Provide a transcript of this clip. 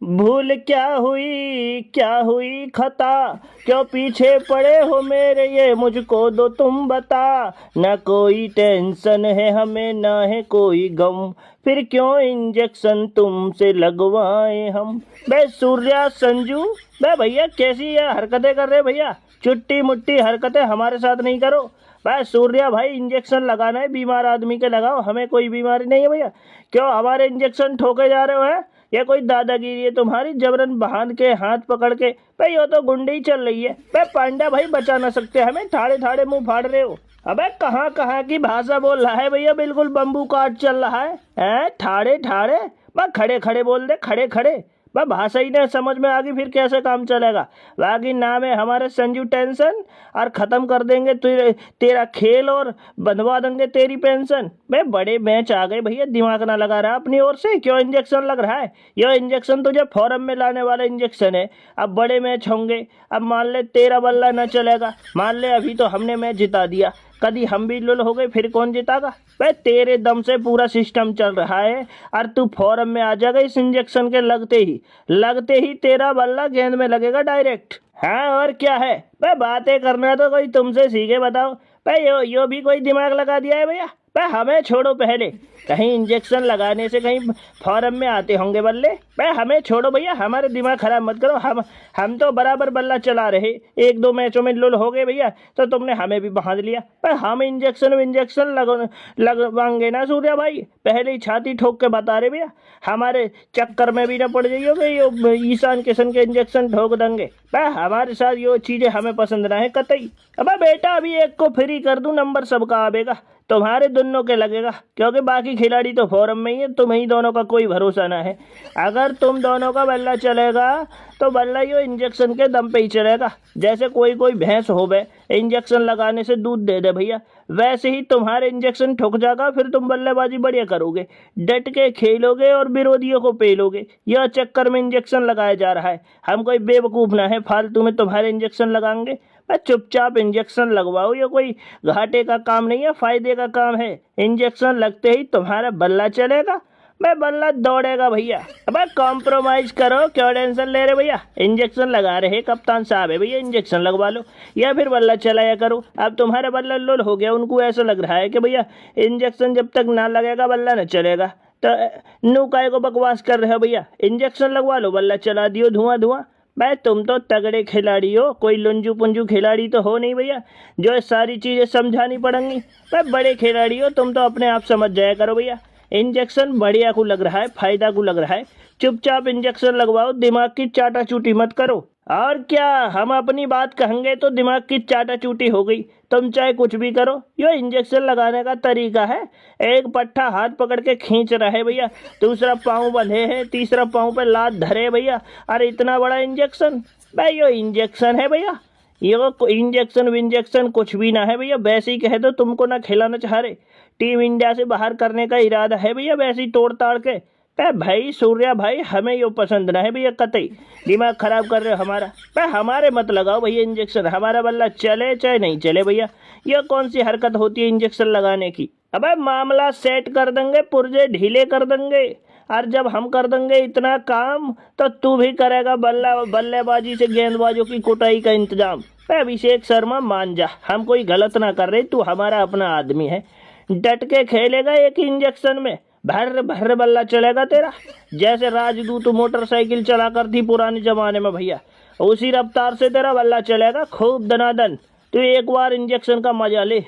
भूल क्या हुई खता, क्यों पीछे पड़े हो मेरे, ये मुझको दो तुम बता। न कोई टेंशन है हमें, ना है कोई गम, फिर क्यों इंजेक्शन तुमसे लगवाए हम। बे सूर्या संजू, बे भैया कैसी ये हरकतें कर रहे भैया, चुट्टी मुट्टी हरकतें हमारे साथ नहीं करो। भाई सूर्या भाई, इंजेक्शन लगाना है बीमार आदमी के लगाओ, हमें कोई बीमारी नहीं है भैया। क्यों हमारे इंजेक्शन ठोके जा रहे हो है, ये कोई दादागिरी है तुम्हारी, जबरन बांध के हाथ पकड़ के। भाई ये तो गुंडी चल रही है। भाई पांडा भाई बचा ना सकते हमें, ठाड़े ठाड़े मुंह फाड़ रहे हो। अबे कहाँ कहाँ की भाषा बोल रहा है भैया, बिल्कुल बम्बू काट चल रहा है ठाड़े ठाड़े। बस खड़े खड़े बोल दे, खड़े खड़े। बस भाषा ही नहीं समझ में आ गई, फिर कैसे काम चलेगा। बाकी नाम है हमारे संजू टेंशन, और खत्म कर देंगे तेरा खेल और बंधवा देंगे तेरी पेंशन। भाई बड़े मैच आ गए भैया, दिमाग ना लगा रहा अपनी ओर से, क्यों इंजेक्शन लग रहा है। यह इंजेक्शन तुझे फॉरम में लाने वाला इंजेक्शन है। अब बड़े मैच होंगे, अब मान ले तेरा बल्ला न चलेगा, मान ले अभी तो हमने मैच जिता दिया, कभी हम भी लुल हो गए, फिर कौन जीतागा। भाई तेरे दम से पूरा सिस्टम चल रहा है, और तू फॉरम में आ जाएगा इस इंजेक्शन के लगते ही तेरा बल्ला गेंद में लगेगा डायरेक्ट। हाँ और क्या है भाई, बातें करना तो कोई तुमसे सीखे बताओ। भाई यो भी कोई दिमाग लगा दिया है भैया। भाई हमें छोड़ो पहले, कहीं इंजेक्शन लगाने से कहीं फॉरम में आते होंगे बल्ले। भाई हमें छोड़ो भैया, हमारे दिमाग खराब मत करो। हम तो बराबर बल्ला चला रहे, एक दो मैचों में लुल हो गए भैया, तो तुमने हमें भी बांध लिया। भाई हम इंजेक्शन लगवाएंगे ना सूर्या भाई, पहले ही छाती ठोक के बता रहे भैया, हमारे चक्कर में भी ना पड़ जाइए यो ईशान किशन के इंजेक्शन ठोक देंगे। भाई हमारे साथ ये चीजें हमें पसंद ना है कतई। अब बेटा अभी एक को फ्री कर दूं, नंबर सबका आवेगा, तुम्हारे दोनों के लगेगा, क्योंकि बाकी खिलाड़ी तो फॉरम में ही है, तुम ही दोनों का कोई भरोसा ना है। अगर तुम दोनों का बल्ला चलेगा तो बल्ला यो इंजेक्शन के दम पे ही चलेगा। जैसे कोई भैंस हो बे, इंजेक्शन लगाने से दूध दे दे भैया, वैसे ही तुम्हारे इंजेक्शन ठुक जाएगा, फिर तुम बल्लेबाजी बढ़िया करोगे, डट के खेलोगे और विरोधियों को पेलोगे। यह चक्कर में इंजेक्शन लगाया जा रहा है, हम कोई बेवकूफ़ ना है फालतू में तुम्हारे इंजेक्शन लगाएंगे। चुपचाप इंजेक्शन लगवाओ, ये कोई घाटे का काम नहीं है, फायदे का काम है। इंजेक्शन लगते ही तुम्हारा बल्ला चलेगा, मैं बल्ला दौड़ेगा भैया। अब कॉम्प्रोमाइज करो, क्यों टेंशन ले रहे भैया, इंजेक्शन लगा रहे कप्तान साहब है भैया, इंजेक्शन लगवा लो या फिर बल्ला चलाया करो। अब तुम्हारा बल्ला लुल हो गया, उनको ऐसा लग रहा है कि भैया इंजेक्शन जब तक ना लगेगा बल्ला न चलेगा, तो नू काय को बकवास कर रहे हो भैया, इंजेक्शन लगवा लो, बल्ला चला दियो धुआं धुआं। भाई तुम तो तगड़े खिलाड़ी हो, कोई लुंजू पुंजू खिलाड़ी तो हो नहीं भैया, जो सारी चीज़ें समझानी पड़ेंगी। भाई बड़े खिलाड़ी हो तुम, तो अपने आप समझ जाया करो भैया। इंजेक्शन बढ़िया को लग रहा है, फायदा को लग रहा है, चुपचाप इंजेक्शन लगवाओ, दिमाग की चाटा चूटी मत करो। और क्या, हम अपनी बात कहेंगे तो दिमाग की चाटा चूटी हो गई, तुम चाहे कुछ भी करो। ये इंजेक्शन लगाने का तरीका है, एक पट्टा हाथ पकड़ के खींच रहे भैया, दूसरा पाँव बंधे है, तीसरा पाँव पे लात धरे भैया, अरे इतना बड़ा इंजेक्शन। भाई ये इंजेक्शन है भैया, ये इंजेक्शन विंजेक्शन कुछ भी ना है भैया, वैसे ही कह दो तुमको ना खिलाना चाह रहे, टीम इंडिया से बाहर करने का इरादा है भैया, वैसे ही तोड़ ताड़ के। भाई सूर्या भाई, हमें ये पसंद ना है भैया कतई, दिमाग खराब कर रहे हो हमारा। हमारे मत लगाओ भैया इंजेक्शन, हमारा बल्ला चले चाहे नहीं चले भैया, यह कौन सी हरकत होती है इंजेक्शन लगाने की। अबे मामला सेट कर देंगे, पुर्जे ढीले कर देंगे, और जब हम कर देंगे इतना काम तो तू भी करेगा बल्लेबाजी से गेंदबाजों की कुटाई का इंतजाम। अभिषेक शर्मा मान जा, हम कोई गलत ना कर रहे, तू हमारा अपना आदमी है, डट के खेलेगा एक इंजेक्शन में, भर भर बल्ला चलेगा तेरा, जैसे राजदूत मोटरसाइकिल चला करती पुराने जमाने में भैया, उसी रफ्तार से तेरा बल्ला चलेगा खूब दनादन। तू एक बार इंजेक्शन का मजा ले।